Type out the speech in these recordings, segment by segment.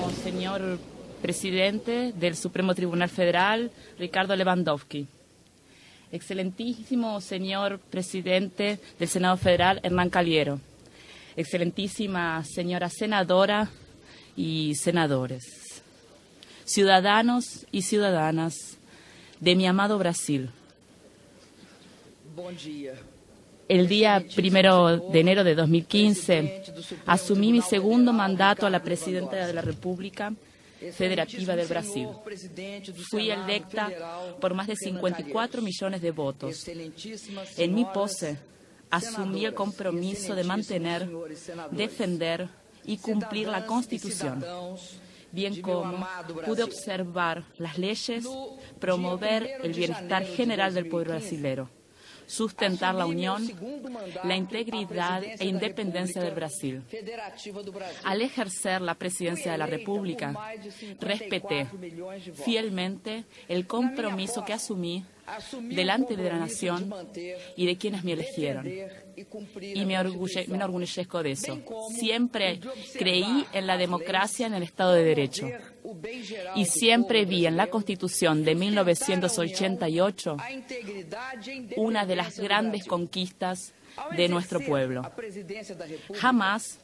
Excelentísimo señor presidente del Supremo Tribunal Federal, Ricardo Lewandowski. Excelentísimo señor presidente del Senado Federal, Hernán Caliero. Excelentísima señora senadora y senadores. Ciudadanos y ciudadanas de mi amado Brasil. El día 1 de enero de 2015 asumí mi segundo mandato a la Presidenta de la República Federativa del Brasil. Fui electa por más de 54 millones de votos. En mi pose, asumí el compromiso de mantener, defender y cumplir la Constitución, bien como pude observar las leyes, promover el bienestar general del pueblo brasileño, sustentar la unión, la integridad e independencia del Brasil. Al ejercer la presidencia de la República, respeté fielmente el compromiso que asumí delante de la nación y de quienes me eligieron. Y me enorgullezco de eso. Siempre creí en la democracia, en el Estado de Derecho. Y siempre vi en la Constitución de 1988 una de las grandes conquistas de nuestro pueblo. Jamás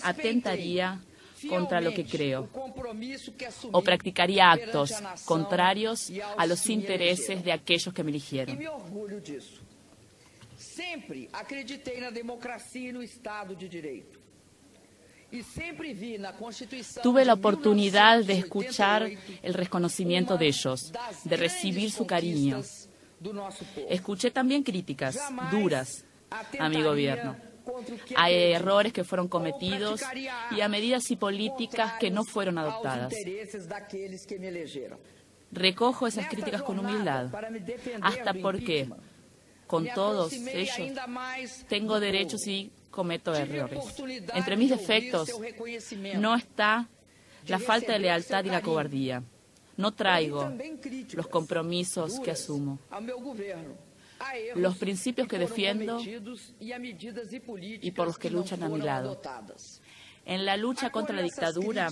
atentaría contra lo que creo o practicaría actos contrarios a los intereses de aquellos que me eligieron. Sempre acreditei na democracia e no Estado de Direito. Tuve la oportunidad de escuchar el reconocimiento de ellos, de recibir su cariño. Escuché también críticas duras a mi gobierno, a errores que fueron cometidos y a medidas y políticas que no fueron adoptadas. Recojo esas críticas con humildad, hasta porque con todos ellos tengo derechos y cometo errores. Entre mis defectos no está la falta de lealtad y la cobardía. No traigo los compromisos que asumo, los principios que defiendo y por los que luchan a mi lado. En la lucha contra la dictadura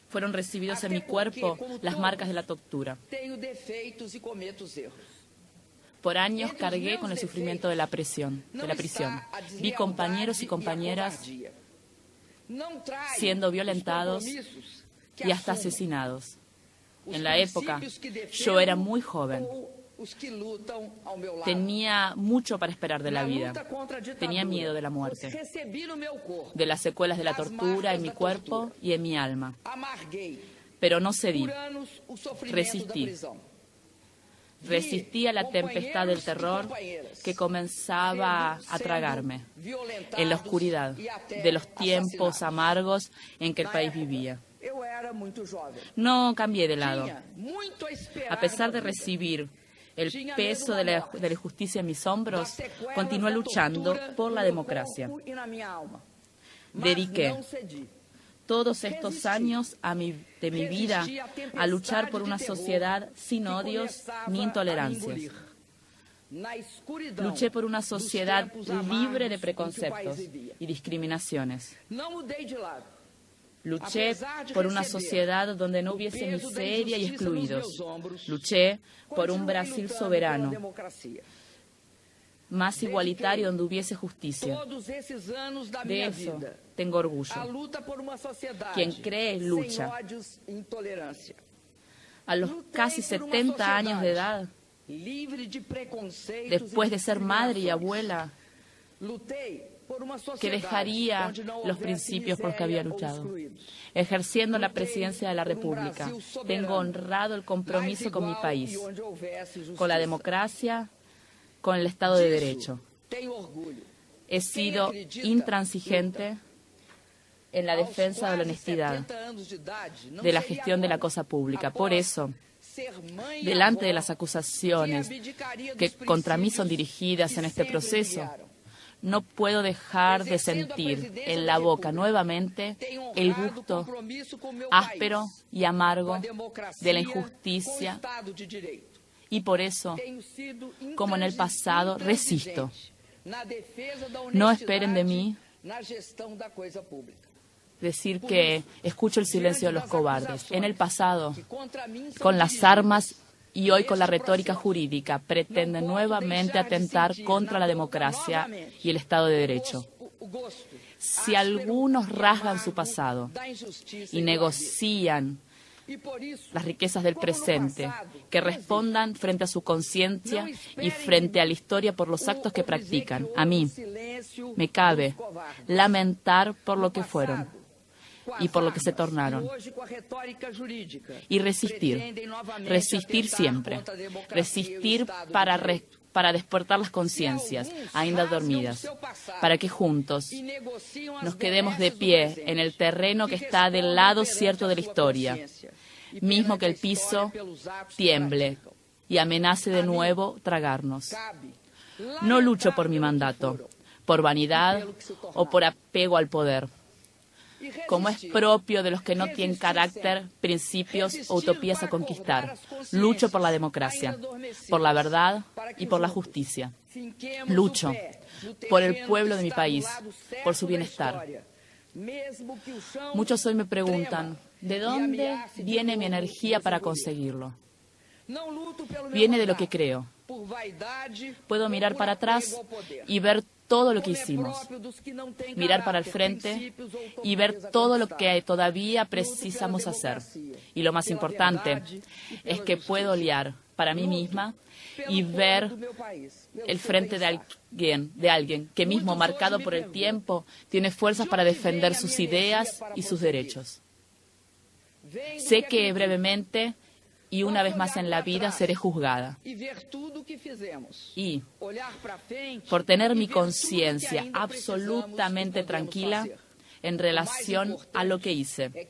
fueron recibidos en mi cuerpo las marcas de la tortura. Por años cargué con el sufrimiento de la prisión. Vi compañeros y compañeras siendo violentados y hasta asesinados. En la época, yo era muy joven. Tenía mucho para esperar de la vida. Tenía miedo de la muerte, de las secuelas de la tortura en mi cuerpo y en mi alma. Pero no cedí. Resistí. Resistí a la tempestad del terror que comenzaba a tragarme en la oscuridad de los tiempos amargos en que el país vivía. No cambié de lado. A pesar de recibir el peso de la injusticia en mis hombros, continué luchando por la democracia. Dediqué todos estos años de mi vida a luchar por una sociedad sin odios ni intolerancias. Luché por una sociedad libre de preconceptos y discriminaciones. Luché por una sociedad donde no hubiese miseria y excluidos. Luché por un Brasil soberano, más igualitario, donde hubiese justicia. De eso tengo orgullo. Quien cree, lucha. A los casi 70 años de edad, después de ser madre y abuela, que dejaría los principios por los que había luchado. Ejerciendo la presidencia de la República, tengo honrado el compromiso con mi país, con la democracia, con el Estado de Derecho. He sido intransigente en la defensa de la honestidad, de la gestión de la cosa pública. Por eso, delante de las acusaciones que contra mí son dirigidas en este proceso, no puedo dejar de sentir en la boca nuevamente el gusto áspero y amargo de la injusticia. Y por eso, como en el pasado, resisto. No esperen de mí decir que escucho el silencio de los cobardes. En el pasado, con las armas y hoy con la retórica jurídica, pretenden nuevamente atentar contra la democracia y el Estado de Derecho. Si algunos rasgan su pasado y negocian las riquezas del presente, que respondan frente a su conciencia y frente a la historia por los actos que practican. A mí me cabe lamentar por lo que fueron y por lo que se tornaron. Y resistir siempre, resistir para despertar las conciencias, ainda dormidas, para que juntos nos quedemos de pie en el terreno que está del lado cierto de la historia, mismo que el piso tiemble y amenace de nuevo tragarnos. No lucho por mi mandato, por vanidad o por apego al poder, como es propio de los que no tienen carácter, principios o utopías a conquistar. Lucho por la democracia, por la verdad y por la justicia. Lucho por el pueblo de mi país, por su bienestar. Muchos hoy me preguntan, ¿de dónde viene mi energía para conseguirlo? Viene de lo que creo. Puedo mirar para atrás y ver todo lo que hicimos, mirar para el frente y ver todo lo que todavía precisamos hacer. Y lo más importante es que puedo olear para mí misma y ver el frente de alguien que mismo, marcado por el tiempo, tiene fuerzas para defender sus ideas y sus derechos. Sé que brevemente y una vez más en la vida seré juzgada. Y por tener mi conciencia absolutamente tranquila en relación a lo que hice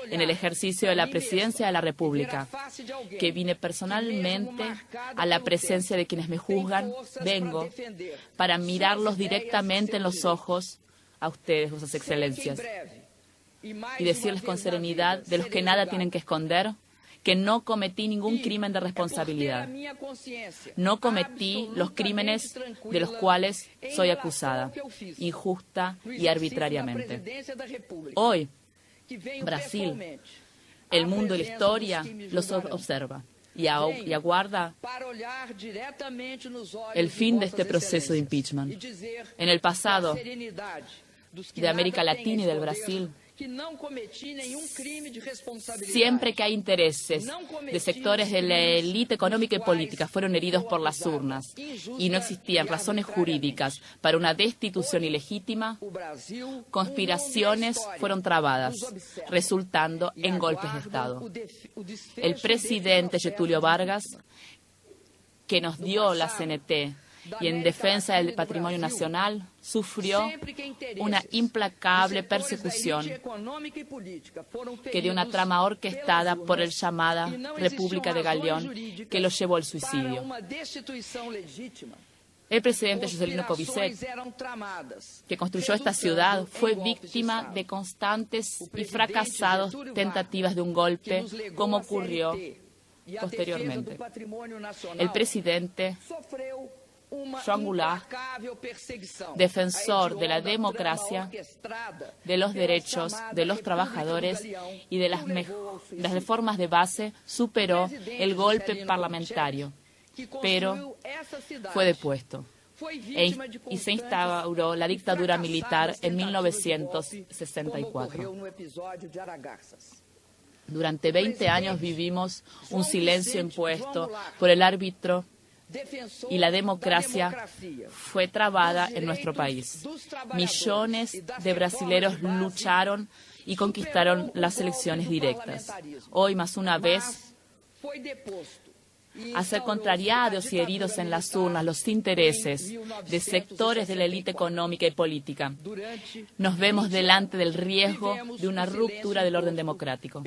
en el ejercicio de la presidencia de la República, que vine personalmente a la presencia de quienes me juzgan, vengo para mirarlos directamente en los ojos a ustedes, vuestras excelencias, y decirles con serenidad, de los que nada tienen que esconder, que no cometí ningún crimen de responsabilidad. No cometí los crímenes de los cuales soy acusada, injusta y arbitrariamente. Hoy, Brasil, el mundo y la historia los observa y aguarda el fin de este proceso de impeachment. En el pasado de América Latina y del Brasil, siempre que hay intereses de sectores de la élite económica y política fueron heridos por las urnas y no existían razones jurídicas para una destitución ilegítima, conspiraciones fueron trabadas, resultando en golpes de Estado. El presidente Getúlio Vargas, que nos dio la CNT y en defensa del patrimonio nacional, sufrió una implacable persecución que dio una trama orquestada por el llamada República de Galeón que lo llevó al suicidio. El presidente Juscelino Kubitschek, que construyó esta ciudad, fue víctima de constantes y fracasadas tentativas de un golpe, como ocurrió posteriormente. El presidente João Goulart, defensor de la democracia, de los derechos de los trabajadores y de las reformas de base, superó el golpe parlamentario, pero fue depuesto y se instauró la dictadura militar en 1964. Durante 20 años vivimos un silencio impuesto por el árbitro y la democracia fue trabada en nuestro país. Millones de brasileños lucharon y conquistaron las elecciones directas. Hoy, más una vez, a ser contrariados y heridos en las urnas los intereses de sectores de la élite económica y política, nos vemos delante del riesgo de una ruptura del orden democrático.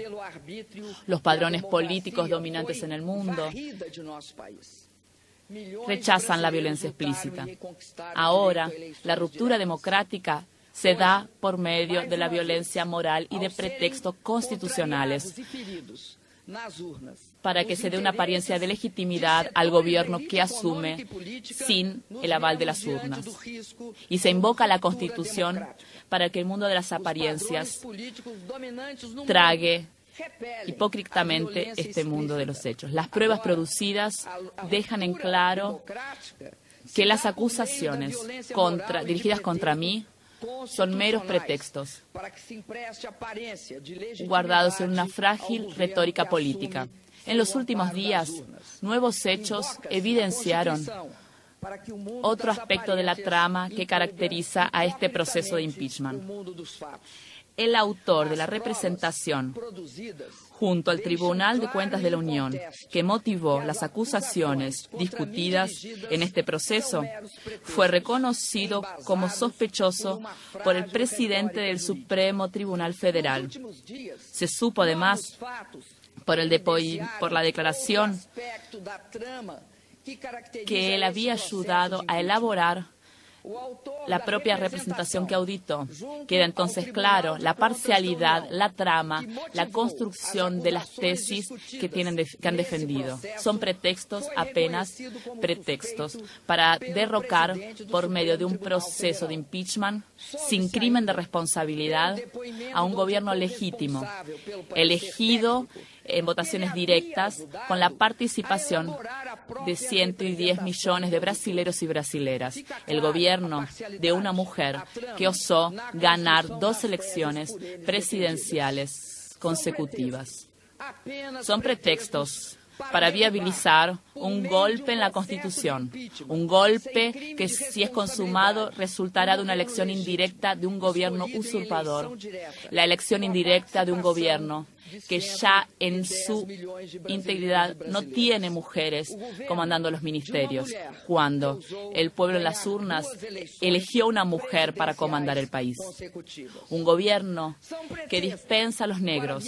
Los padrones políticos dominantes en el mundo rechazan la violencia explícita. Ahora, la ruptura democrática se da por medio de la violencia moral y de pretextos constitucionales, para que se dé una apariencia de legitimidad al gobierno que asume sin el aval de las urnas. Y se invoca la Constitución para que el mundo de las apariencias trague hipócritamente este mundo de los hechos. Las pruebas producidas dejan en claro que las acusaciones dirigidas contra mí son meros pretextos guardados en una frágil retórica política. En los últimos días, nuevos hechos evidenciaron otro aspecto de la trama que caracteriza a este proceso de impeachment. El autor de la representación junto al Tribunal de Cuentas de la Unión, que motivó las acusaciones discutidas en este proceso, fue reconocido como sospechoso por el presidente del Supremo Tribunal Federal. Se supo además por la declaración que él había ayudado a elaborar la propia representación que auditó. Queda entonces claro la parcialidad, la trama, la construcción de las tesis que han defendido. Son pretextos, apenas pretextos, para derrocar por medio de un proceso de impeachment sin crimen de responsabilidad a un gobierno legítimo, elegido en votaciones directas con la participación de 110 millones de brasileros y brasileras. El gobierno de una mujer que osó ganar 2 elecciones presidenciales consecutivas. Son pretextos para viabilizar un golpe en la Constitución, un golpe que, si es consumado, resultará de una elección indirecta de un gobierno usurpador, la elección indirecta de un gobierno que ya en su integridad no tiene mujeres comandando los ministerios, cuando el pueblo en las urnas eligió una mujer para comandar el país. Un gobierno que dispensa a los negros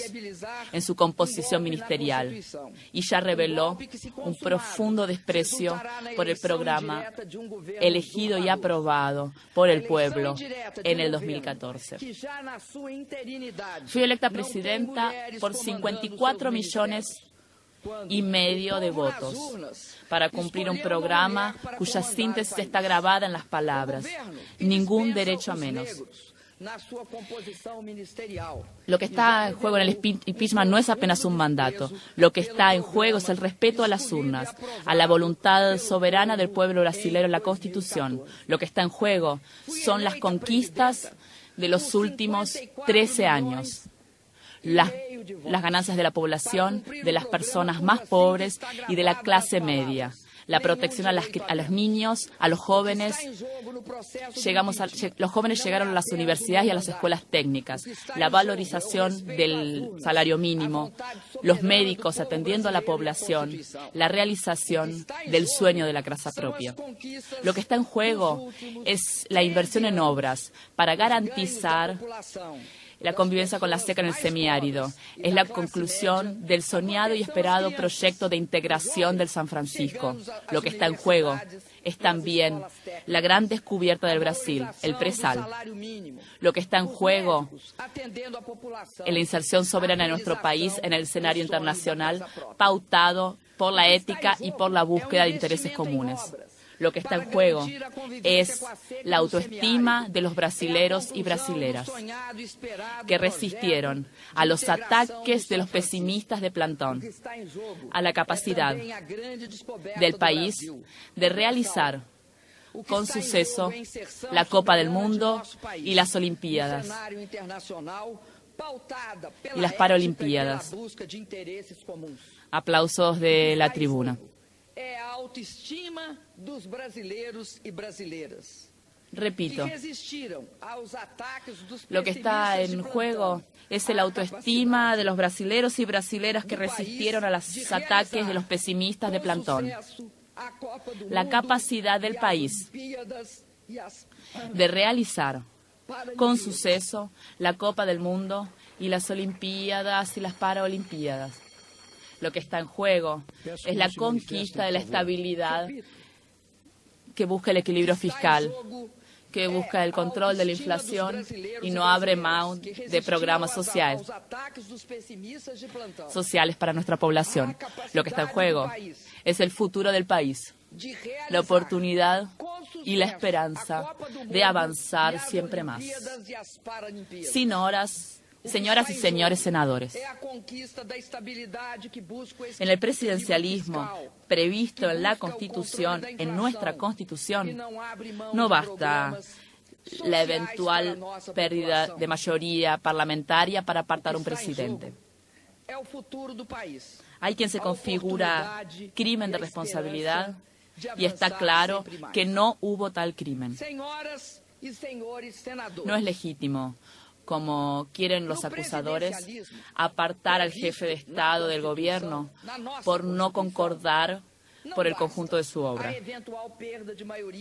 en su composición ministerial y ya reveló un profundo desprecio por el programa elegido y aprobado por el pueblo en el 2014. Fui electa presidenta por 54 millones y medio de votos para cumplir un programa cuya síntesis está grabada en las palabras: ningún derecho a menos. Lo que está en juego en el impeachment no es apenas un mandato. Lo que está en juego es el respeto a las urnas, a la voluntad soberana del pueblo brasileño en la Constitución. Lo que está en juego son las conquistas de los últimos 13 años. Las ganancias de la población, de las personas más pobres y de la clase media. La protección a los niños, a los jóvenes. Los jóvenes llegaron a las universidades y a las escuelas técnicas. La valorización del salario mínimo. Los médicos atendiendo a la población. La realización del sueño de la casa propia. Lo que está en juego es la inversión en obras para garantizar la convivencia con la seca en el semiárido. Es la conclusión del soñado y esperado proyecto de integración del San Francisco. Lo que está en juego es también la gran descubierta del Brasil, el presal. Lo que está en juego es la inserción soberana de nuestro país en el escenario internacional, pautado por la ética y por la búsqueda de intereses comunes. Lo que está en juego es la autoestima de los brasileros y brasileras que resistieron a los ataques de los pesimistas de plantón, a la capacidad del país de realizar con suceso la Copa del Mundo y las Olimpiadas y las Paralimpiadas. Aplausos de la tribuna. Repito, lo que está en juego es la autoestima de los brasileros y brasileras que resistieron a los ataques de los pesimistas de plantón. La capacidad del país de realizar con suceso la Copa del Mundo y las Olimpiadas y las Paralimpiadas. Lo que está en juego es la conquista de la estabilidad que busca el equilibrio fiscal, que busca el control de la inflación y no abre mano de programas sociales para nuestra población. Lo que está en juego es el futuro del país, la oportunidad y la esperanza de avanzar siempre más. Señoras y señores senadores, en el presidencialismo previsto en la Constitución, en nuestra Constitución, no basta la eventual pérdida de mayoría parlamentaria para apartar un presidente. Hay quien se configura crimen de responsabilidad y está claro que no hubo tal crimen. No es legítimo, como quieren los acusadores, apartar al jefe de Estado del gobierno por no concordar por el conjunto de su obra.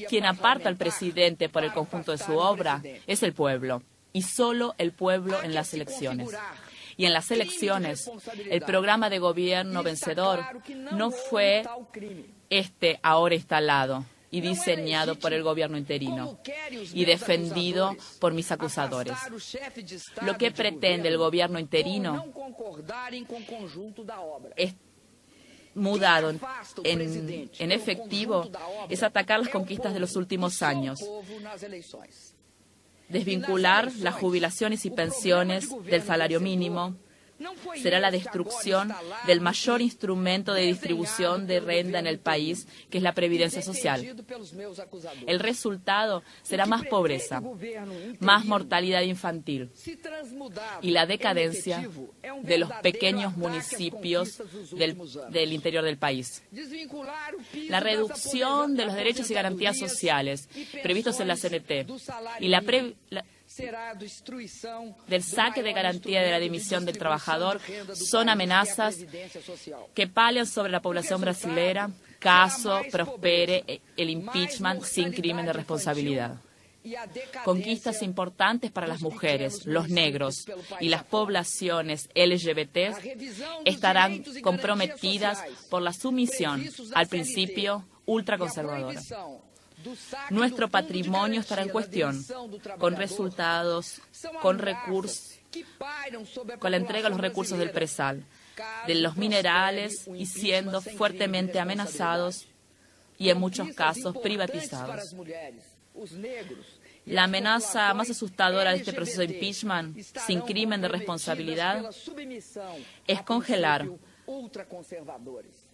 Quien aparta al presidente por el conjunto de su obra es el pueblo, y solo el pueblo en las elecciones. Y en las elecciones, el programa de gobierno vencedor no fue ahora instalado y diseñado por el gobierno interino y defendido por mis acusadores. Lo que pretende el gobierno interino es mudado en efectivo es atacar las conquistas de los últimos años, desvincular las jubilaciones y pensiones del salario mínimo. Será la destrucción del mayor instrumento de distribución de renta en el país, que es la previdencia social. El resultado será más pobreza, más mortalidad infantil y la decadencia de los pequeños municipios del interior del país. La reducción de los derechos y garantías sociales previstos en la CNT y del saque de garantía de la dimisión del trabajador son amenazas que palian sobre la población brasilera caso prospere el impeachment sin crimen de responsabilidad. Conquistas importantes para las mujeres, los negros y las poblaciones LGBT estarán comprometidas por la sumisión al principio ultraconservadora. Nuestro patrimonio estará en cuestión, con resultados, con recursos, con la entrega de los recursos del presal, de los minerales y siendo fuertemente amenazados y en muchos casos privatizados. La amenaza más asustadora de este proceso de impeachment, sin crimen de responsabilidad, es congelar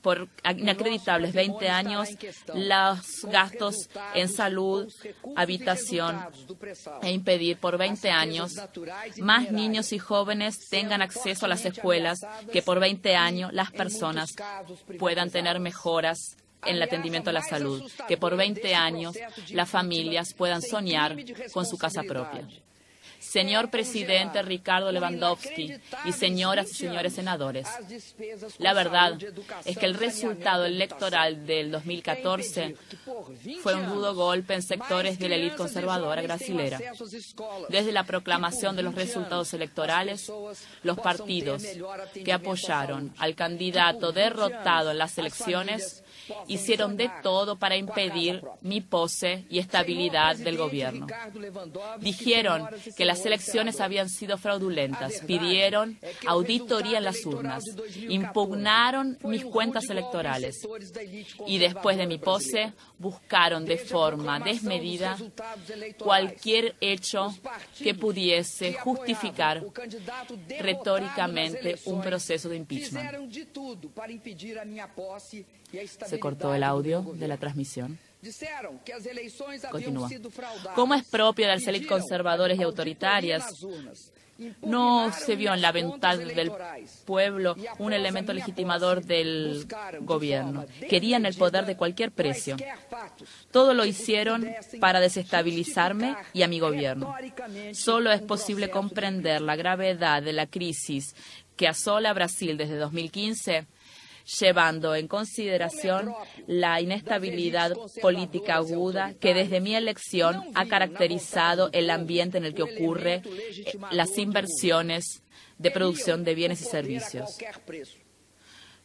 por inacreditables 20 años los gastos en salud, habitación e impedir por 20 años más niños y jóvenes tengan acceso a las escuelas, que por 20 años las personas puedan tener mejoras en el atendimiento a la salud, que por 20 años las familias puedan soñar con su casa propia. Señor presidente Ricardo Lewandowski y señoras y señores senadores, la verdad es que el resultado electoral del 2014 fue un rudo golpe en sectores de la élite conservadora brasilera. Desde la proclamación de los resultados electorales, los partidos que apoyaron al candidato derrotado en las elecciones hicieron de todo para impedir mi pose y estabilidad del gobierno. Dijeron que las elecciones habían sido fraudulentas, pidieron auditoría en las urnas, impugnaron mis cuentas electorales y después de mi pose buscaron de forma desmedida cualquier hecho que pudiese justificar retóricamente un proceso de impeachment. Se cortó el audio de la transmisión. Continúa. Como es propio de las élites conservadoras y autoritarias, no se vio en la voluntad del pueblo un elemento legitimador del gobierno. Querían el poder de cualquier precio. Todo lo hicieron para desestabilizarme y a mi gobierno. Solo es posible comprender la gravedad de la crisis que asola a Brasil desde 2015, llevando en consideración la inestabilidad política aguda que desde mi elección ha caracterizado el ambiente en el que ocurren las inversiones de producción de bienes y servicios.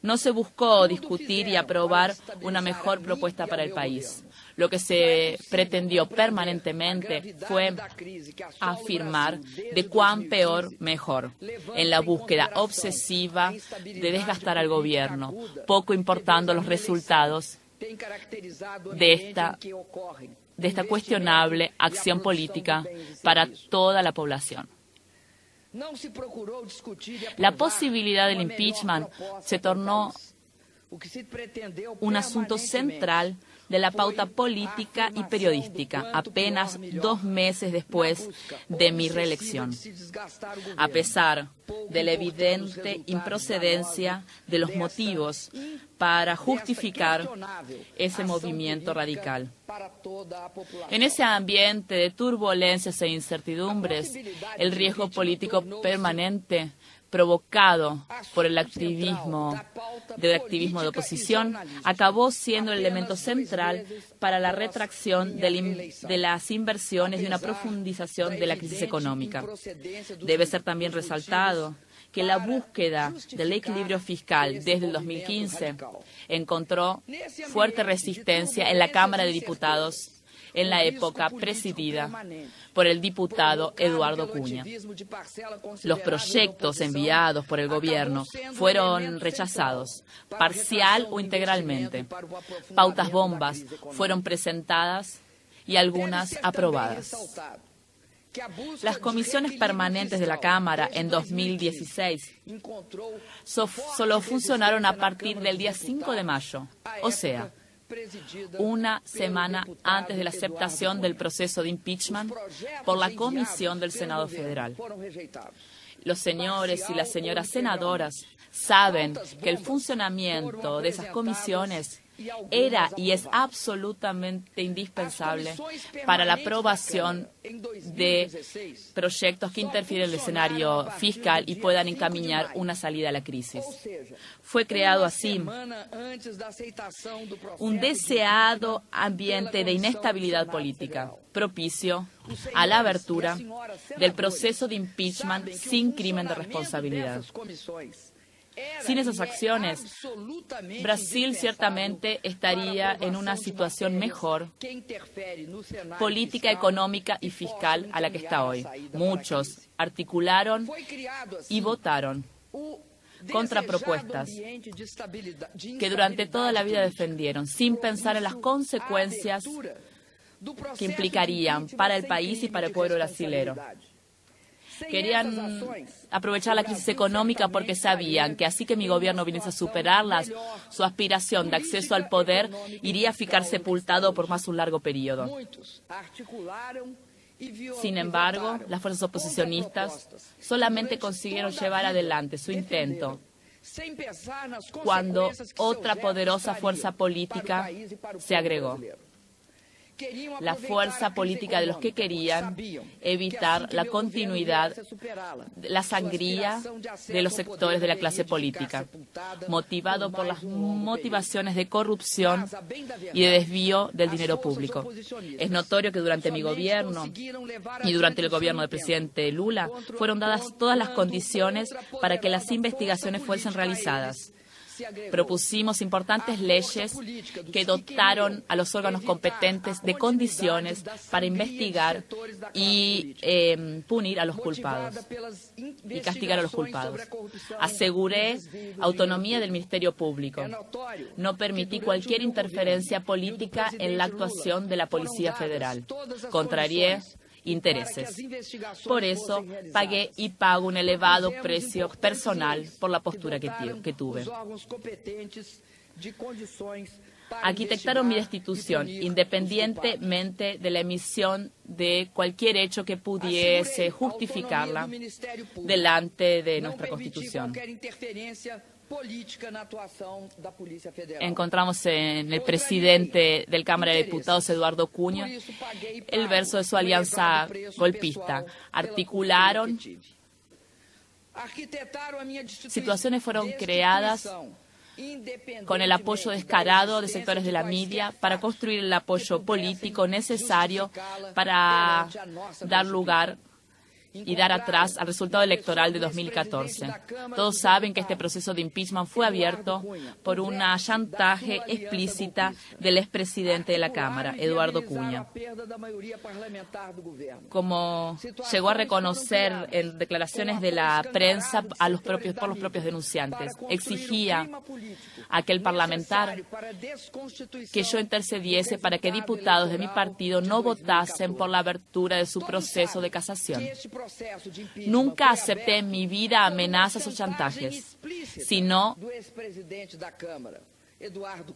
No se buscó discutir y aprobar una mejor propuesta para el país. Lo que se pretendió permanentemente fue afirmar de cuán peor, mejor, en la búsqueda obsesiva de desgastar al gobierno, poco importando los resultados de esta cuestionable acción política para toda la población. La posibilidad del impeachment se tornó un asunto central de la pauta política y periodística apenas 2 meses después de mi reelección, a pesar de la evidente improcedencia de los motivos para justificar ese movimiento radical. En ese ambiente de turbulencias e incertidumbres, el riesgo político permanente provocado por el activismo de oposición acabó siendo el elemento central para la retracción de las inversiones y una profundización de la crisis económica. Debe ser también resaltado que la búsqueda del equilibrio fiscal desde el 2015 encontró fuerte resistencia en la Cámara de Diputados en la época presidida por el diputado Eduardo Cunha. Los proyectos enviados por el gobierno fueron rechazados, parcial o integralmente. Pautas bombas fueron presentadas y algunas aprobadas. Las comisiones permanentes de la Cámara en 2016 solo funcionaron a partir del día 5 de mayo, o sea, una semana antes de la aceptación del proceso de impeachment por la Comisión del Senado Federal. Los señores y las señoras senadoras saben que el funcionamiento de esas comisiones era y es absolutamente indispensable para la aprobación de proyectos que interfieren en el escenario fiscal y puedan encaminar una salida a la crisis. Fue creado así un deseado ambiente de inestabilidad política, propicio a la abertura del proceso de impeachment sin crimen de responsabilidad. Sin esas acciones, Brasil ciertamente estaría en una situación mejor política, económica y fiscal a la que está hoy. Muchos articularon y votaron contrapropuestas que durante toda la vida defendieron, sin pensar en las consecuencias que implicarían para el país y para el pueblo brasilero. Querían aprovechar la crisis económica porque sabían que así que mi gobierno viniese a superarlas, su aspiración de acceso al poder iría a ficar sepultado por más un largo periodo. Sin embargo, las fuerzas oposicionistas solamente consiguieron llevar adelante su intento cuando otra poderosa fuerza política se agregó. La fuerza política de los que querían evitar la continuidad, la sangría de los sectores de la clase política, motivado por las motivaciones de corrupción y de desvío del dinero público. Es notorio que durante mi gobierno y durante el gobierno del presidente Lula fueron dadas todas las condiciones para que las investigaciones fuesen realizadas. Propusimos importantes leyes que dotaron a los órganos competentes de condiciones para investigar y punir a los culpados y castigar a los culpados. Aseguré autonomía del Ministerio Público. No permití cualquier interferencia política en la actuación de la Policía Federal. Contrarié intereses. Por eso pagué y pago un elevado precio personal por la postura que tuve. Arquitectaron mi destitución independientemente de la emisión de cualquier hecho que pudiese justificarla delante de nuestra Constitución. Encontramos en el presidente del Cámara de Diputados, Eduardo Cunha, el verso de su alianza golpista. Articularon, situaciones fueron creadas con el apoyo descarado de sectores de la media para construir el apoyo político necesario para dar lugar y dar atrás al resultado electoral de 2014. Todos saben que este proceso de impeachment fue abierto por una chantaje explícita del expresidente de la Cámara, Eduardo Cunha. Como llegó a reconocer en declaraciones de la prensa por los propios denunciantes, exigía a aquel parlamentar que yo intercediese para que diputados de mi partido no votasen por la abertura de su proceso de casación. Nunca acepté en mi vida amenazas o chantajes, sino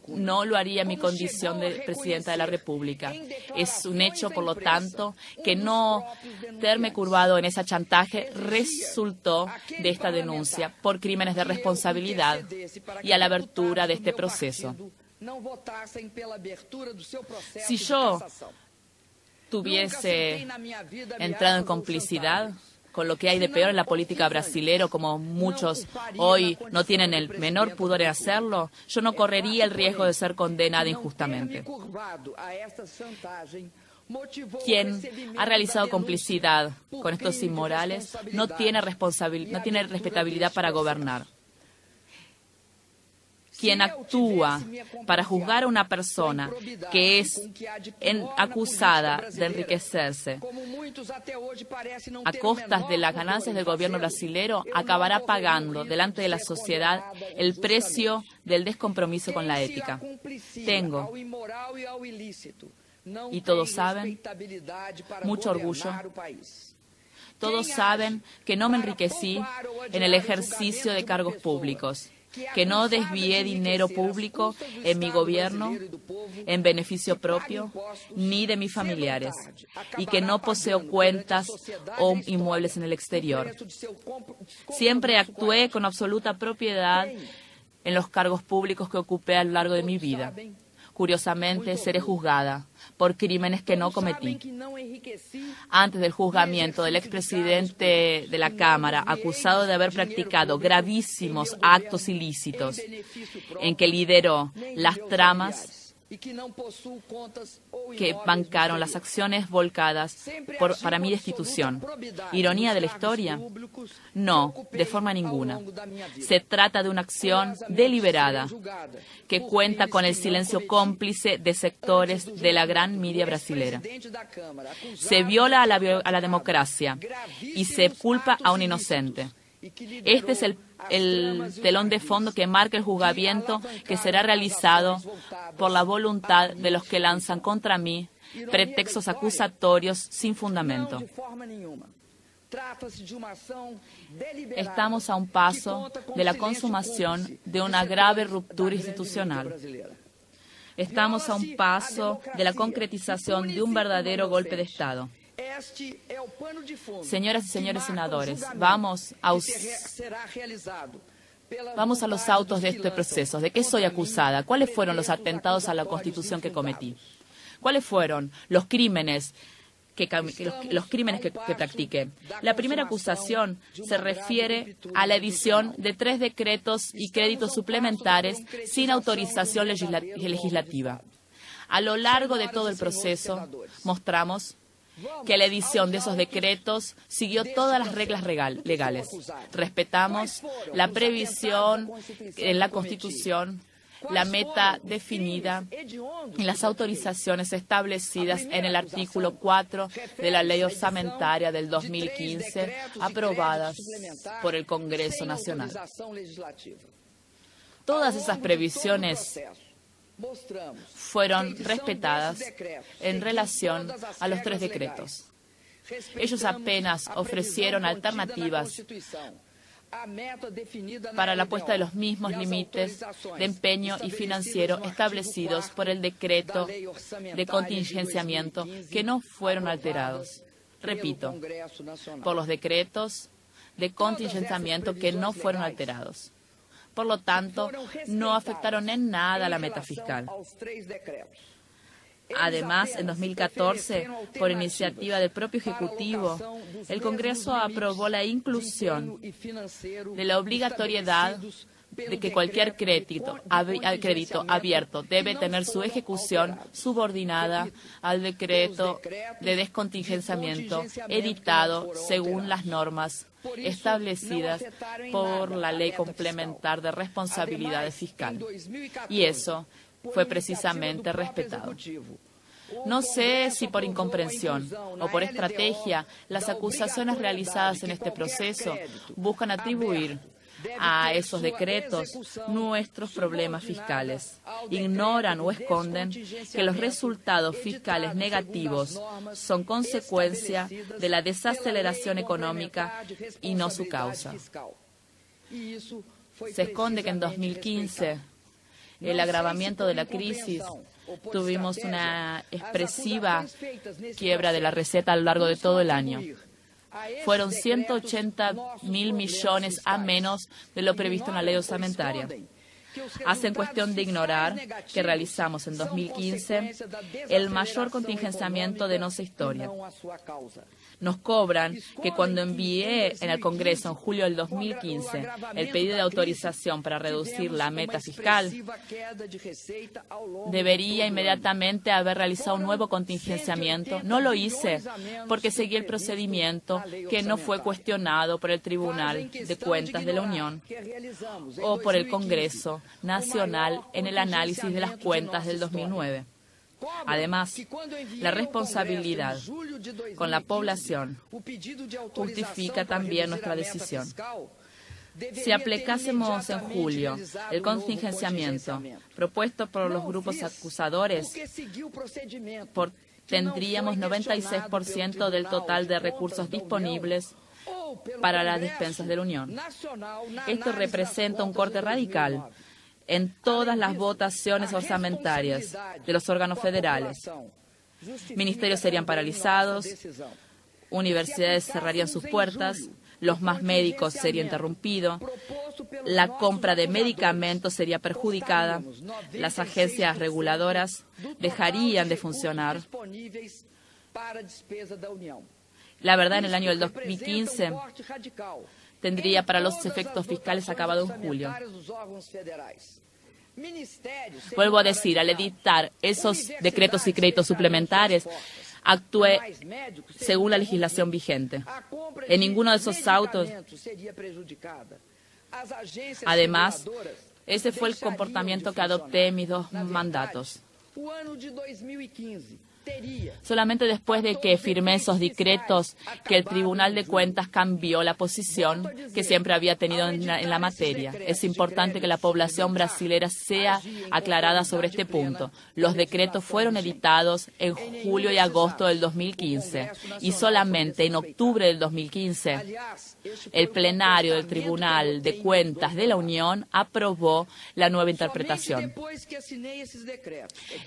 no lo haría mi condición de presidenta de la República. Es un hecho, por lo tanto, que no verme curvado en ese chantaje resultó de esta denuncia por crímenes de responsabilidad y a la abertura de este proceso. Si yo tuviese entrado en complicidad con lo que hay de peor en la política brasilera, como muchos hoy no tienen el menor pudor en hacerlo, yo no correría el riesgo de ser condenada injustamente. Quien ha realizado complicidad con estos inmorales no tiene respetabilidad para gobernar. Quien actúa para juzgar a una persona que es acusada de enriquecerse a costas de las ganancias del gobierno brasilero acabará pagando delante de la sociedad el precio del descompromiso con la ética. Tengo, y todos saben, mucho orgullo. Todos saben que no me enriquecí en el ejercicio de cargos públicos, que no desvié dinero público en mi gobierno en beneficio propio ni de mis familiares y que no poseo cuentas o inmuebles en el exterior. Siempre actué con absoluta propiedad en los cargos públicos que ocupé a lo largo de mi vida. Curiosamente, seré juzgada por crímenes que no cometí. Antes del juzgamiento del expresidente de la Cámara, acusado de haber practicado gravísimos actos ilícitos en que lideró las tramas que bancaron las acciones volcadas para mi destitución. ¿Ironía de la historia? No, de forma ninguna. Se trata de una acción deliberada que cuenta con el silencio cómplice de sectores de la gran media brasilera. Se viola a la democracia y se culpa a un inocente. Este es el telón de fondo que marca el juzgamiento que será realizado por la voluntad de los que lanzan contra mí pretextos acusatorios sin fundamento. Estamos a un paso de la consumación de una grave ruptura institucional. Estamos a un paso de la concretización de un verdadero golpe de Estado. Señoras y señores senadores, vamos a los autos de este proceso. ¿De qué soy acusada? ¿Cuáles fueron los atentados a la Constitución que cometí? ¿Cuáles fueron los crímenes que practiqué? La primera acusación se refiere a la edición de 3 decretos y créditos suplementares sin autorización legislativa. A lo largo de todo el proceso mostramos que la edición de esos decretos siguió todas las reglas legales. Respetamos la previsión en la Constitución, la meta definida y las autorizaciones establecidas en el artículo 4 de la Ley Orçamentária del 2015, aprobadas por el Congreso Nacional. Todas esas previsiones fueron respetadas en relación a los 3 decretos. Ellos apenas ofrecieron alternativas para la puesta de los mismos límites de empeño y financiero establecidos por el decreto de contingenciamiento que no fueron alterados. Repito, por los decretos de contingenciamiento que no fueron alterados. Por lo tanto, no afectaron en nada a la meta fiscal. Además, en 2014, por iniciativa del propio Ejecutivo, el Congreso aprobó la inclusión de la obligatoriedad de que cualquier crédito abierto debe tener su ejecución subordinada al decreto de descontingenciamiento editado según las normas establecidas por la Ley Complementar de Responsabilidad Fiscal. Y eso fue precisamente respetado. No sé si por incomprensión o por estrategia, las acusaciones realizadas en este proceso buscan atribuir a esos decretos nuestros problemas fiscales. Ignoran o esconden que los resultados fiscales negativos son consecuencia de la desaceleración económica y no su causa. Se esconde que en 2015, el agravamiento de la crisis, tuvimos una expresiva quiebra de la receta a lo largo de todo el año. Fueron 180.000 millones a menos de lo previsto en la ley osamentaria. Hacen cuestión de ignorar que realizamos en 2015 el mayor contingenciamiento de nuestra historia. Nos cobran que cuando envié en el Congreso en julio del 2015 el pedido de autorización para reducir la meta fiscal, debería inmediatamente haber realizado un nuevo contingenciamiento. No lo hice porque seguí el procedimiento que no fue cuestionado por el Tribunal de Cuentas de la Unión o por el Congreso Nacional en el análisis de las cuentas del 2009. Además, la responsabilidad con la población justifica también nuestra decisión. Si aplicásemos en julio el contingenciamiento propuesto por los grupos acusadores, tendríamos 96% del total de recursos disponibles para las despensas de la Unión. Esto representa un corte radical en todas las votaciones orzamentarias de los órganos federales. Ministerios serían paralizados, universidades cerrarían sus puertas, los más médicos serían interrumpidos, la compra de medicamentos sería perjudicada, las agencias reguladoras dejarían de funcionar. La verdad, en el año del 2015 tendría para los efectos fiscales acabado en julio. Vuelvo a decir, al editar esos decretos y créditos suplementarios, actué según la legislación vigente. En ninguno de esos autos. Además, ese fue el comportamiento que adopté en mis dos mandatos. Solamente después de que firmé esos decretos que el Tribunal de Cuentas cambió la posición que siempre había tenido en la materia. Es importante que la población brasilera sea aclarada sobre este punto. Los decretos fueron editados en julio y agosto del 2015 y solamente en octubre del 2015 el plenario del Tribunal de Cuentas de la Unión aprobó la nueva interpretación.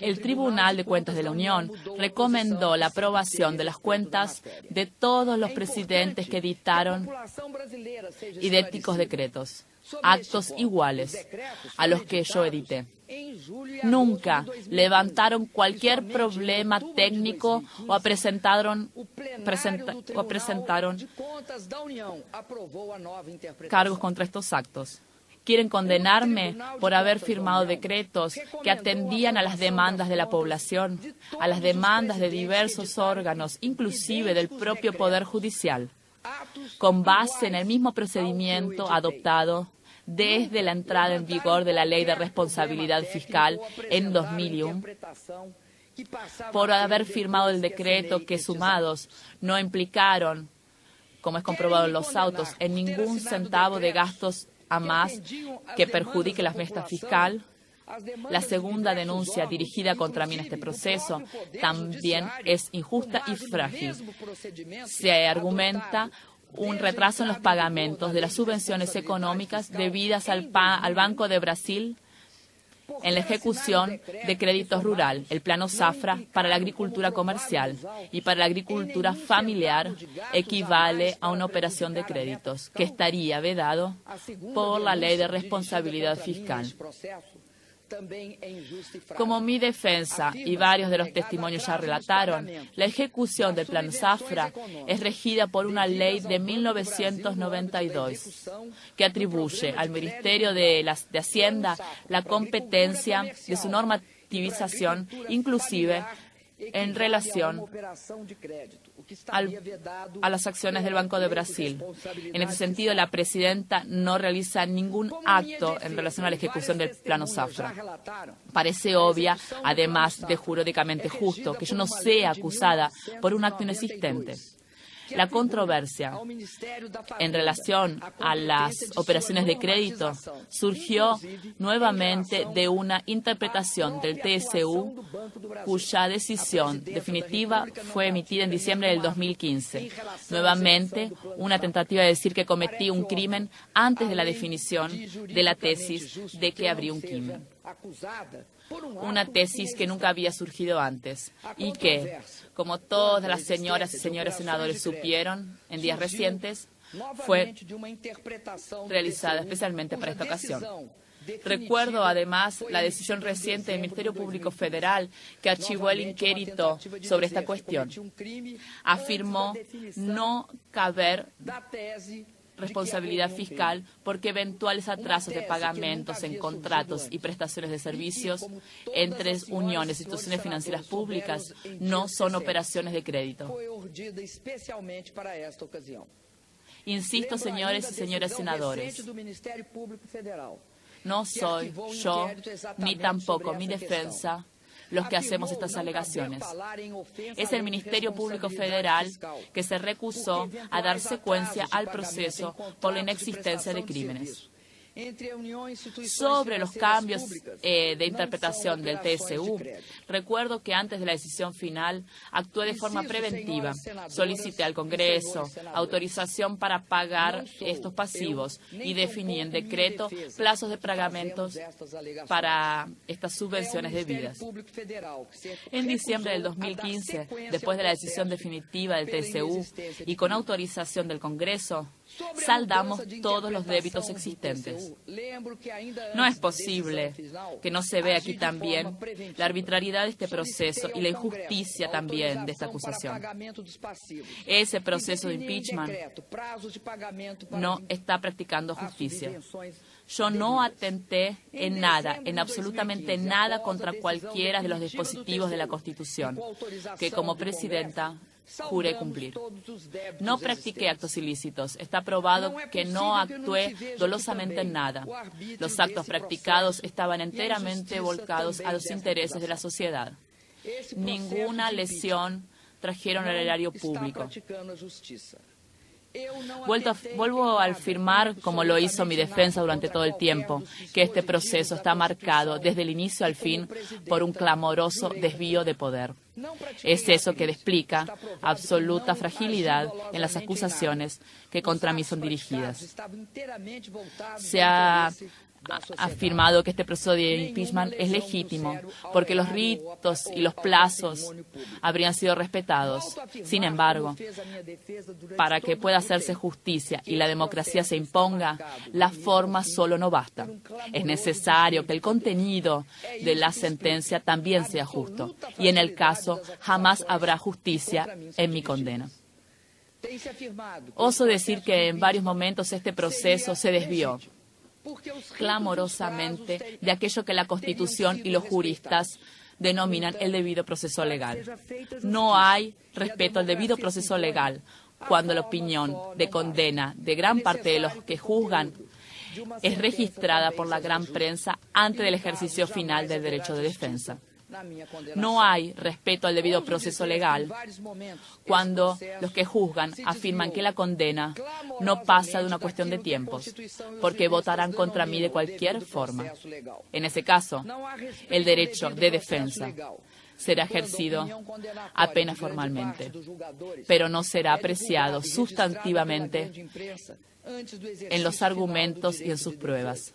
El Tribunal de Cuentas de la Unión recomendó la aprobación de las cuentas de todos los presidentes que editaron idénticos decretos, actos iguales a los que yo edité. Nunca levantaron cualquier problema técnico o presentaron cargos contra estos actos. Quieren condenarme por haber firmado decretos que atendían a las demandas de la población, a las demandas de diversos órganos, inclusive del propio Poder Judicial, con base en el mismo procedimiento adoptado desde la entrada en vigor de la Ley de Responsabilidad Fiscal en 2001, por haber firmado el decreto que sumados no implicaron, como es comprobado en los autos, en ningún centavo de gastos a más que perjudique la meta fiscal. La segunda denuncia dirigida contra mí en este proceso también es injusta y frágil. Se argumenta un retraso en los pagamentos de las subvenciones económicas debidas al Banco de Brasil en la ejecución de créditos rural, el Plano Safra para la agricultura comercial y para la agricultura familiar equivale a una operación de créditos que estaría vedado por la Ley de Responsabilidad Fiscal. Como mi defensa y varios de los testimonios ya relataron, la ejecución del Plan Zafra es regida por una ley de 1992 que atribuye al Ministerio de Hacienda la competencia de su normativización, inclusive en relación a las acciones del Banco de Brasil. En este sentido, la presidenta no realiza ningún acto en relación a la ejecución del Plano Zafra. Parece obvia, además de jurídicamente justo, que yo no sea acusada por un acto inexistente. La controversia en relación a las operaciones de crédito surgió nuevamente de una interpretación del TSU cuya decisión definitiva fue emitida en diciembre del 2015. Nuevamente, una tentativa de decir que cometí un crimen antes de la definición de la tesis de que habría un crimen. Una tesis que nunca había surgido antes y que, como todas las señoras y señores senadores supieron en días recientes, fue realizada especialmente para esta ocasión. Recuerdo además la decisión reciente del Ministerio Público Federal que archivó el inquérito sobre esta cuestión. Afirmó no caber responsabilidad fiscal porque eventuales atrasos de pagamentos en contratos y prestaciones de servicios entre uniones e instituciones financieras públicas no son operaciones de crédito. Insisto, señores y señoras senadores, no soy yo ni tampoco mi defensa los que hacemos estas alegaciones. Es el Ministerio Público Federal que se recusó a dar secuencia al proceso por la inexistencia de crímenes. Sobre los cambios de interpretación del TSU, recuerdo que antes de la decisión final actué de forma preventiva. Solicité al Congreso autorización para pagar estos pasivos y definí en decreto plazos de pagamentos para estas subvenciones debidas. En diciembre del 2015, después de la decisión definitiva del TSU y con autorización del Congreso, saldamos todos los débitos existentes. No es posible que no se vea aquí también la arbitrariedad de este proceso y la injusticia también de esta acusación. Ese proceso de impeachment no está practicando justicia. Yo no atenté en nada, en absolutamente nada, contra cualquiera de los dispositivos de la Constitución, que como presidenta juré cumplir. No practiqué actos ilícitos. Está probado que no actué dolosamente en nada. Los actos practicados estaban enteramente volcados a los intereses de la sociedad. Ninguna lesión trajeron al erario público. Vuelvo a afirmar, como lo hizo mi defensa durante todo el tiempo, que este proceso está marcado desde el inicio al fin por un clamoroso desvío de poder. Es eso que explica absoluta fragilidad en las acusaciones que contra mí son dirigidas. Se ha afirmado que este proceso de impeachment es legítimo porque los ritos y los plazos habrían sido respetados. Sin embargo, para que pueda hacerse justicia y la democracia se imponga, la forma solo no basta. Es necesario que el contenido de la sentencia también sea justo y en el caso jamás habrá justicia en mi condena. Oso decir que en varios momentos este proceso se desvió clamorosamente de aquello que la Constitución y los juristas denominan el debido proceso legal. No hay respeto al debido proceso legal cuando la opinión de condena de gran parte de los que juzgan es registrada por la gran prensa antes del ejercicio final del derecho de defensa. No hay respeto al debido proceso legal cuando los que juzgan afirman que la condena no pasa de una cuestión de tiempos, porque votarán contra mí de cualquier forma. En ese caso, el derecho de defensa será ejercido apenas formalmente, pero no será apreciado sustantivamente en los argumentos y en sus pruebas.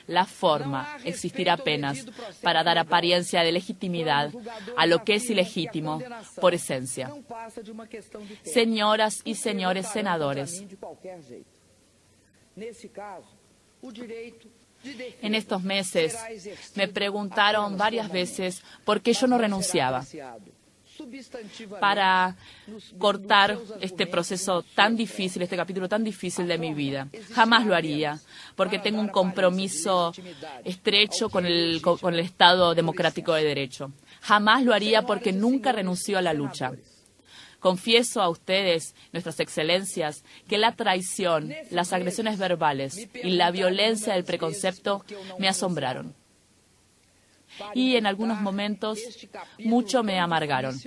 La forma existirá apenas para dar apariencia de legitimidad a lo que es ilegítimo por esencia. Señoras y señores senadores, En estos meses me preguntaron varias veces por qué yo no renunciaba para cortar este proceso tan difícil, este capítulo tan difícil de mi vida. Jamás lo haría, porque tengo un compromiso estrecho con el Estado democrático de derecho. Jamás lo haría porque nunca renunció a la lucha. Confieso a ustedes, nuestras excelencias, que la traición, las agresiones verbales y la violencia del preconcepto me asombraron. Y en algunos momentos mucho me amargaron.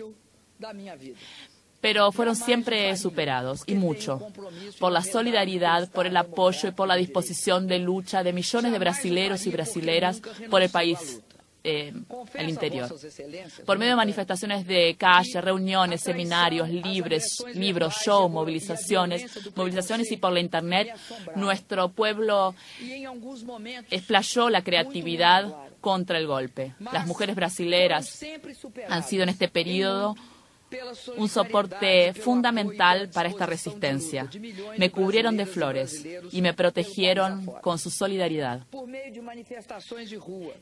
Pero fueron siempre superados, y mucho, por la solidaridad, por el apoyo y por la disposición de lucha de millones de brasileros y brasileras por el país, el interior. Por medio de manifestaciones de calle, reuniones, seminarios, libros, shows, movilizaciones y por la Internet, nuestro pueblo explayó la creatividad contra el golpe. Las mujeres brasileras han sido en este periodo un soporte fundamental para esta resistencia. Me cubrieron de flores y me protegieron con su solidaridad.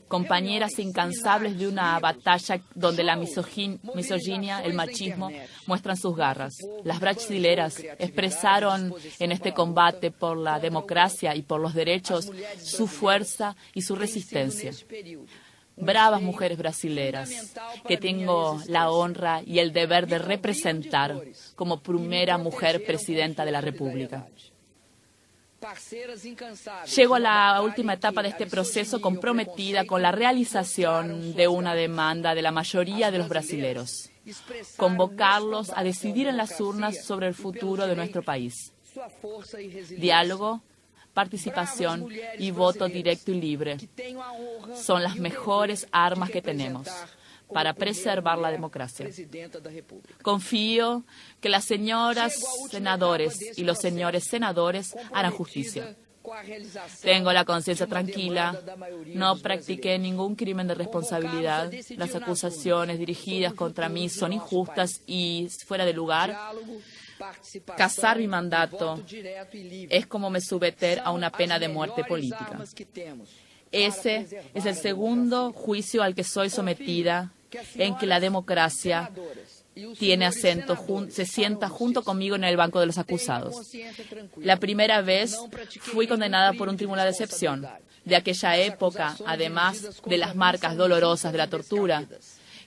Compañeras incansables de una batalla donde la misoginia, el machismo, muestran sus garras. Las brasileras expresaron en este combate por la democracia y por los derechos su fuerza y su resistencia. Bravas mujeres brasileras, que tengo la honra y el deber de representar como primera mujer presidenta de la República. Llego a la última etapa de este proceso comprometida con la realización de una demanda de la mayoría de los brasileros, convocarlos a decidir en las urnas sobre el futuro de nuestro país. Diálogo, participación y voto directo y libre son las mejores armas que tenemos para preservar la democracia. Confío que las señoras senadores y los señores senadores harán justicia. Tengo la conciencia tranquila, no practiqué ningún crimen de responsabilidad. Las acusaciones dirigidas contra mí son injustas y fuera de lugar. Casar mi mandato es como me someter a una pena de muerte política. Ese es el segundo juicio al que soy sometida, en que la democracia tiene acento, se sienta junto conmigo en el banco de los acusados. La primera vez fui condenada por un tribunal de excepción. De aquella época, además de las marcas dolorosas de la tortura,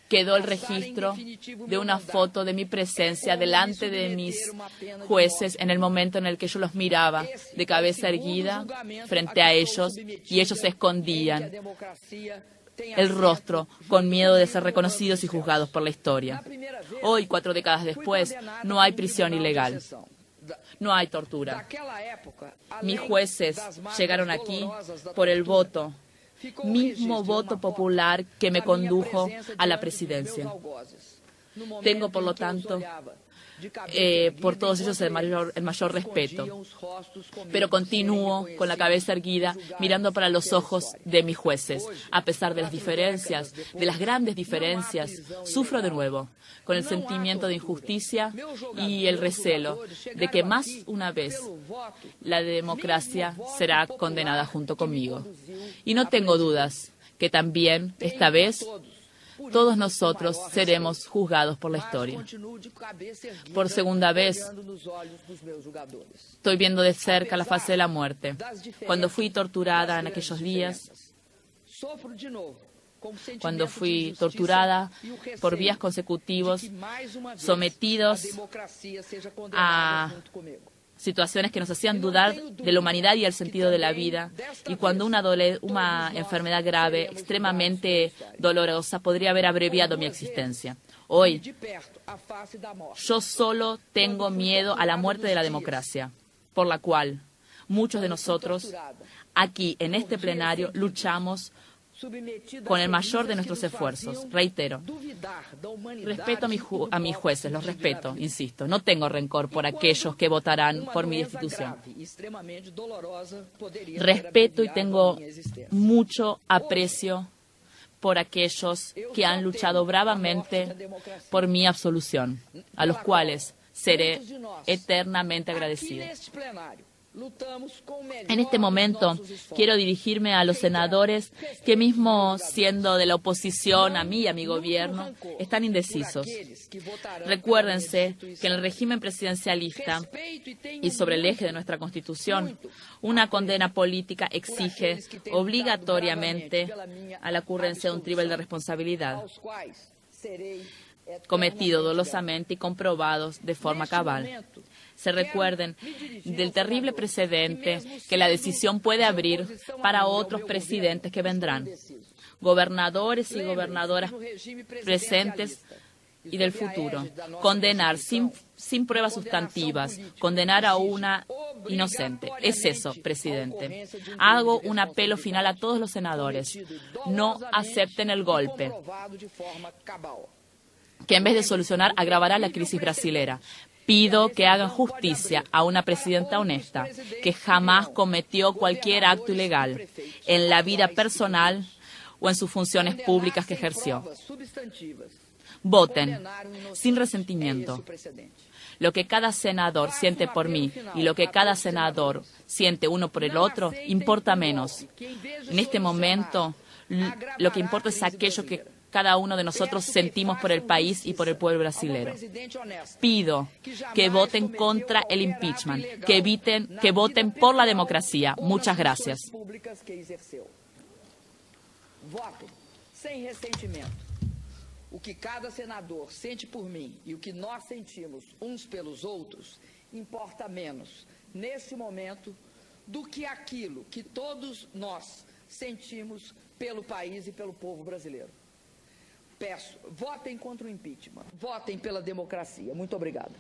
quedó el registro de una foto de mi presencia delante de mis jueces en el momento en el que yo los miraba de cabeza erguida frente a ellos y ellos se escondían el rostro con miedo de ser reconocidos y juzgados por la historia. Hoy, 4 décadas después, no hay prisión ilegal. No hay tortura. Mis jueces llegaron aquí por el voto, mismo voto popular que me condujo a la presidencia. Tengo, por lo tanto, por todos ellos el mayor respeto. Pero continúo con la cabeza erguida, mirando para los ojos de mis jueces. A pesar de las diferencias, de las grandes diferencias, sufro de nuevo, con el sentimiento de injusticia y el recelo de que más una vez la democracia será condenada junto conmigo. Y no tengo dudas que también, esta vez, todos nosotros seremos juzgados por la historia. Por segunda vez, estoy viendo de cerca la fase de la muerte. Cuando fui torturada en aquellos días, cuando fui torturada por días consecutivos, sometidos a situaciones que nos hacían dudar de la humanidad y el sentido de la vida, y cuando una enfermedad grave, extremadamente dolorosa, podría haber abreviado mi existencia. Hoy, yo solo tengo miedo a la muerte de la democracia, por la cual muchos de nosotros, aquí en este plenario, luchamos con el mayor de nuestros esfuerzos. Reitero, respeto a mis jueces, los respeto, insisto. No tengo rencor por aquellos que votarán por mi destitución. Respeto y tengo mucho aprecio por aquellos que han luchado bravamente por mi absolución, a los cuales seré eternamente agradecido. En este momento quiero dirigirme a los senadores que, mismo siendo de la oposición a mí y a mi gobierno, están indecisos. Recuérdense que en el régimen presidencialista y sobre el eje de nuestra Constitución, una condena política exige obligatoriamente a la ocurrencia de un tribunal de responsabilidad, cometido dolosamente y comprobados de forma cabal. Se recuerden del terrible precedente que la decisión puede abrir para otros presidentes que vendrán, gobernadores y gobernadoras presentes y del futuro. Condenar sin pruebas sustantivas, condenar a una inocente. Es eso, presidente. Hago un apelo final a todos los senadores. No acepten el golpe, que en vez de solucionar agravará la crisis brasilera. Pido que hagan justicia a una presidenta honesta, que jamás cometió cualquier acto ilegal en la vida personal o en sus funciones públicas que ejerció. Voten sin resentimiento. Lo que cada senador siente por mí y lo que cada senador siente uno por el otro importa menos. En este momento, lo que importa es aquello que cada uno de nosotros sentimos por el país y por el pueblo brasileño. Pido que voten contra el impeachment, que voten por la democracia. Muchas gracias. Votem sem ressentimento. O que cada senador sente por mim e o que nós sentimos uns pelos outros importa menos neste momento do que aquilo que todos nós sentimos pelo país e pelo povo brasileiro. Peço, votem contra o impeachment, votem pela democracia. Muito obrigada.